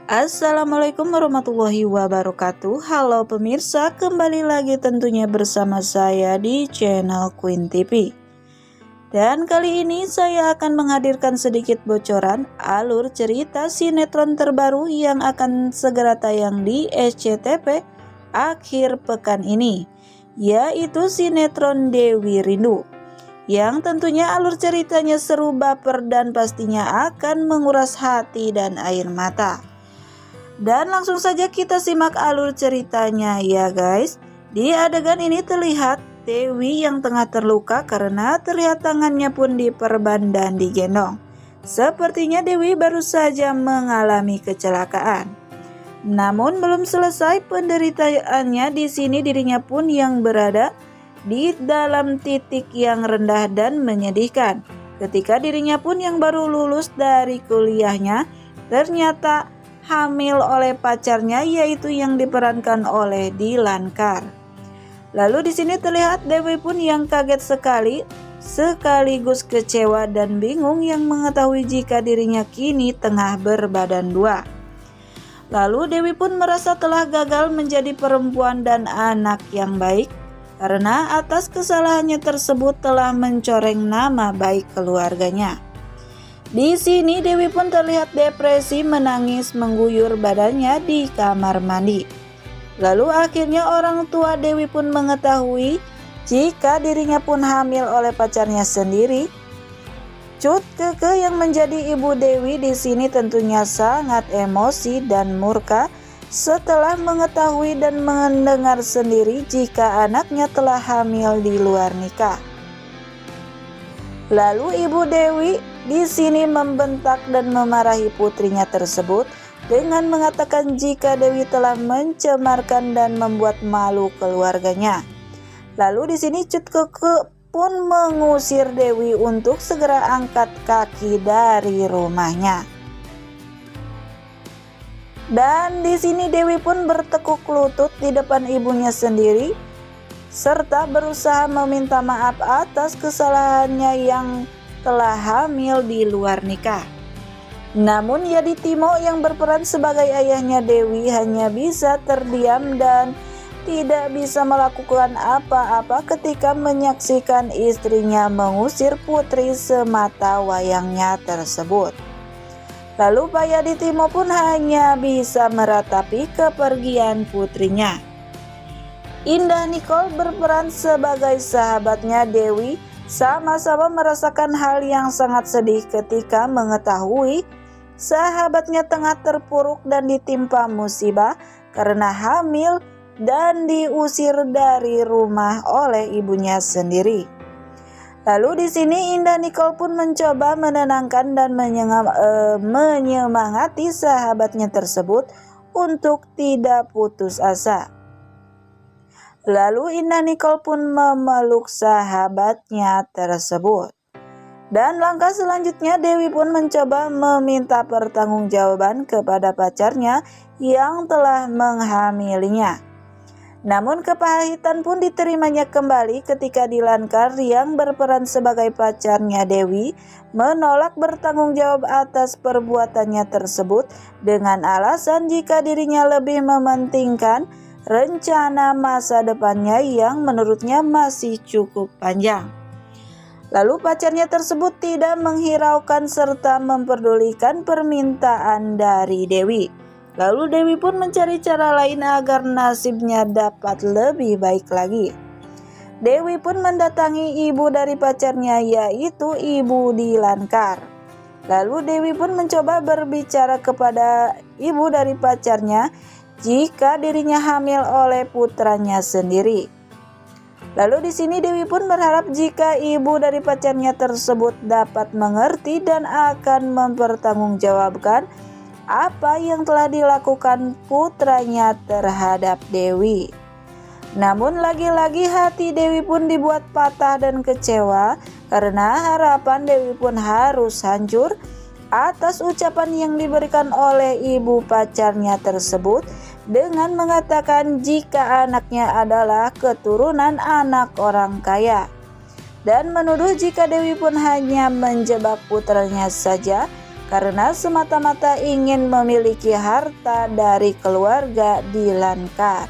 Assalamualaikum warahmatullahi wabarakatuh. Halo pemirsa, kembali lagi tentunya bersama saya di channel Queen TV. Dan kali ini saya akan menghadirkan sedikit bocoran alur cerita sinetron terbaru yang akan segera tayang di SCTV akhir pekan ini, yaitu sinetron Dewi Rindu, yang tentunya alur ceritanya seru, baper, dan pastinya akan menguras hati dan air mata. Dan langsung saja kita simak alur ceritanya ya guys. Di adegan ini terlihat Dewi yang tengah terluka karena terlihat tangannya pun diperban dan digendong. Sepertinya Dewi baru saja mengalami kecelakaan. Namun belum selesai penderitaannya, di sini dirinya pun yang berada di dalam titik yang rendah dan menyedihkan. Ketika dirinya pun yang baru lulus dari kuliahnya ternyata hamil oleh pacarnya, yaitu yang diperankan oleh Dylan Carr. Lalu di sini terlihat Dewi pun yang kaget sekali, sekaligus kecewa dan bingung yang mengetahui jika dirinya kini tengah berbadan dua. Lalu Dewi pun merasa telah gagal menjadi perempuan dan anak yang baik karena atas kesalahannya tersebut telah mencoreng nama baik keluarganya. Di sini Dewi pun terlihat depresi, menangis mengguyur badannya di kamar mandi. Lalu akhirnya orang tua Dewi pun mengetahui jika dirinya pun hamil oleh pacarnya sendiri. Cut Keke yang menjadi ibu Dewi di sini tentunya sangat emosi dan murka setelah mengetahui dan mendengar sendiri jika anaknya telah hamil di luar nikah. Lalu ibu Dewi di sini membentak dan memarahi putrinya tersebut dengan mengatakan jika Dewi telah mencemarkan dan membuat malu keluarganya. Lalu di sini Cut Keke pun mengusir Dewi untuk segera angkat kaki dari rumahnya. Dan di sini Dewi pun bertekuk lutut di depan ibunya sendiri serta berusaha meminta maaf atas kesalahannya yang telah hamil di luar nikah. Namun Yadi Timo yang berperan sebagai ayahnya Dewi hanya bisa terdiam dan tidak bisa melakukan apa-apa ketika menyaksikan istrinya mengusir putri semata wayangnya tersebut. Lalu Pak Yadi Timo pun hanya bisa meratapi kepergian putrinya. Indah Nicole berperan sebagai sahabatnya Dewi sama-sama merasakan hal yang sangat sedih ketika mengetahui sahabatnya tengah terpuruk dan ditimpa musibah karena hamil dan diusir dari rumah oleh ibunya sendiri. Lalu di sini Indah Nicole pun mencoba menenangkan dan menyemangati sahabatnya tersebut untuk tidak putus asa. Lalu Indah Nicole pun memeluk sahabatnya tersebut. Dan langkah selanjutnya Dewi pun mencoba meminta pertanggungjawaban kepada pacarnya yang telah menghamilinya. Namun kepahitan pun diterimanya kembali ketika Dylan Carr yang berperan sebagai pacarnya Dewi menolak bertanggung jawab atas perbuatannya tersebut dengan alasan jika dirinya lebih mementingkan rencana masa depannya yang menurutnya masih cukup panjang. Lalu pacarnya tersebut tidak menghiraukan serta memperdulikan permintaan dari Dewi. Lalu Dewi pun mencari cara lain agar nasibnya dapat lebih baik lagi. Dewi pun mendatangi ibu dari pacarnya, yaitu Ibu Dylan Carr. Lalu Dewi pun mencoba berbicara kepada ibu dari pacarnya jika dirinya hamil oleh putranya sendiri. Lalu di sini Dewi pun berharap jika ibu dari pacarnya tersebut dapat mengerti dan akan mempertanggungjawabkan apa yang telah dilakukan putranya terhadap Dewi. Namun lagi-lagi hati Dewi pun dibuat patah dan kecewa karena harapan Dewi pun harus hancur atas ucapan yang diberikan oleh ibu pacarnya tersebut dengan mengatakan jika anaknya adalah keturunan anak orang kaya, dan menuduh jika Dewi pun hanya menjebak putranya saja karena semata-mata ingin memiliki harta dari keluarga Dilankar.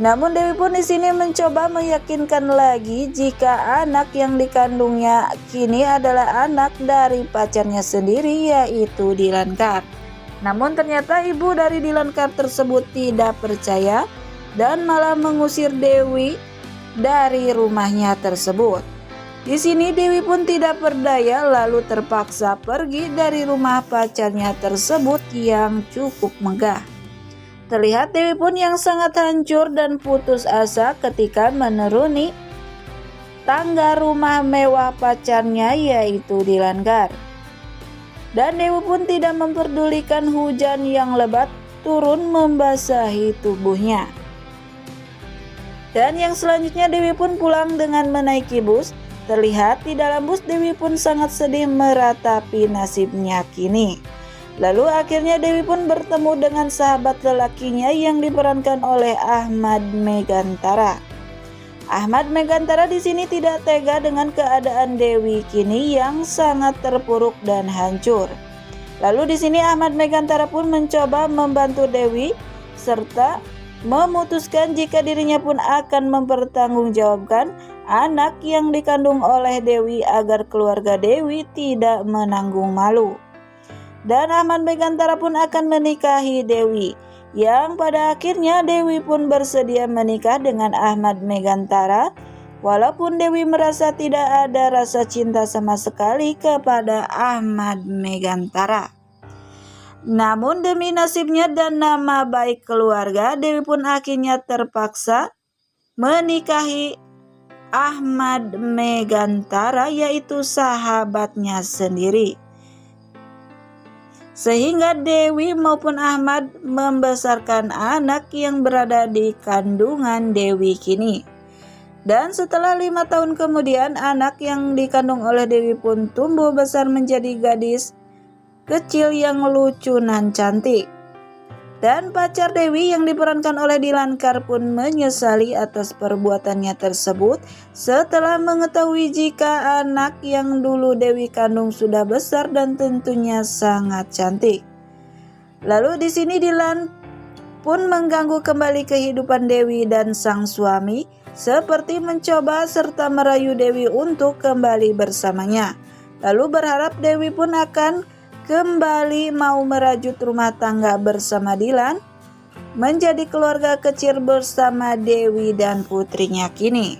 Namun Dewi pun di sini mencoba meyakinkan lagi jika anak yang dikandungnya kini adalah anak dari pacarnya sendiri, yaitu Dilankar. Namun ternyata ibu dari Dilankar tersebut tidak percaya dan malah mengusir Dewi dari rumahnya tersebut. Di sini Dewi pun tidak berdaya lalu terpaksa pergi dari rumah pacarnya tersebut yang cukup megah. Terlihat Dewi pun yang sangat hancur dan putus asa ketika menuruni tangga rumah mewah pacarnya, yaitu Dilankar. Dan Dewi pun tidak memperdulikan hujan yang lebat turun membasahi tubuhnya. Dan yang selanjutnya Dewi pun pulang dengan menaiki bus. Terlihat di dalam bus Dewi pun sangat sedih meratapi nasibnya kini. Lalu akhirnya Dewi pun bertemu dengan sahabat lelakinya yang diperankan oleh Ahmad Megantara. Ahmad Megantara di sini tidak tega dengan keadaan Dewi kini yang sangat terpuruk dan hancur. Lalu di sini Ahmad Megantara pun mencoba membantu Dewi serta memutuskan jika dirinya pun akan mempertanggungjawabkan anak yang dikandung oleh Dewi agar keluarga Dewi tidak menanggung malu. Dan Ahmad Megantara pun akan menikahi Dewi, yang pada akhirnya Dewi pun bersedia menikah dengan Ahmad Megantara, walaupun Dewi merasa tidak ada rasa cinta sama sekali kepada Ahmad Megantara. Namun demi nasibnya dan nama baik keluarga, Dewi pun akhirnya terpaksa menikahi Ahmad Megantara, yaitu sahabatnya sendiri. Sehingga Dewi maupun Ahmad membesarkan anak yang berada di kandungan Dewi kini. Dan setelah 5 tahun kemudian, anak yang dikandung oleh Dewi pun tumbuh besar menjadi gadis kecil yang lucu dan cantik. Dan pacar Dewi yang diperankan oleh Dilankar pun menyesali atas perbuatannya tersebut setelah mengetahui jika anak yang dulu Dewi kandung sudah besar dan tentunya sangat cantik. Lalu di sini Dilan pun mengganggu kembali kehidupan Dewi dan sang suami, seperti mencoba serta merayu Dewi untuk kembali bersamanya. Lalu berharap Dewi pun akan kembali mau merajut rumah tangga bersama Dilan, menjadi keluarga kecil bersama Dewi dan putrinya kini.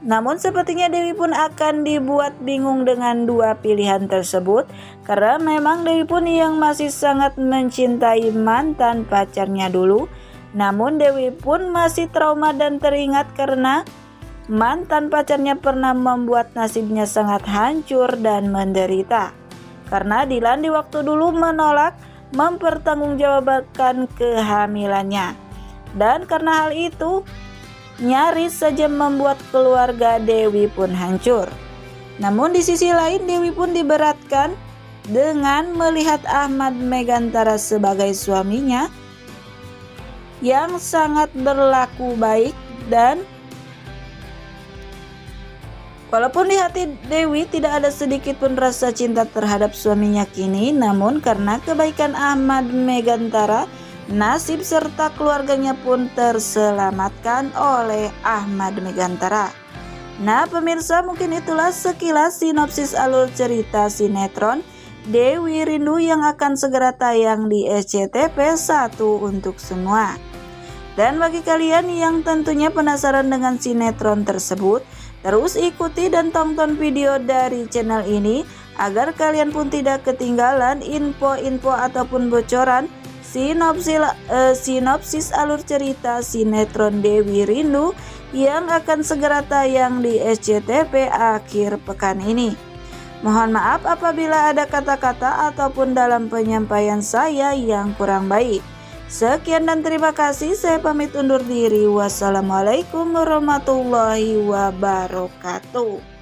Namun sepertinya Dewi pun akan dibuat bingung dengan dua pilihan tersebut, karena memang Dewi pun yang masih sangat mencintai mantan pacarnya dulu. Namun Dewi pun masih trauma dan teringat karena mantan pacarnya pernah membuat nasibnya sangat hancur dan menderita. Karena Dilan di waktu dulu menolak mempertanggungjawabkan kehamilannya. Dan karena hal itu nyaris saja membuat keluarga Dewi pun hancur. Namun di sisi lain Dewi pun diberatkan dengan melihat Ahmad Megantara sebagai suaminya yang sangat berlaku baik. Dan walaupun di hati Dewi tidak ada sedikit pun rasa cinta terhadap suaminya kini, namun karena kebaikan Ahmad Megantara, nasib serta keluarganya pun terselamatkan oleh Ahmad Megantara. Nah pemirsa, mungkin itulah sekilas sinopsis alur cerita sinetron Dewi Rindu yang akan segera tayang di SCTV 1 untuk semua. Dan bagi kalian yang tentunya penasaran dengan sinetron tersebut, terus ikuti dan tonton video dari channel ini agar kalian pun tidak ketinggalan info-info ataupun bocoran sinopsis alur cerita sinetron Dewi Rindu yang akan segera tayang di SCTV akhir pekan ini. Mohon maaf apabila ada kata-kata ataupun dalam penyampaian saya yang kurang baik. Sekian dan terima kasih, saya pamit undur diri. Wassalamualaikum warahmatullahi wabarakatuh.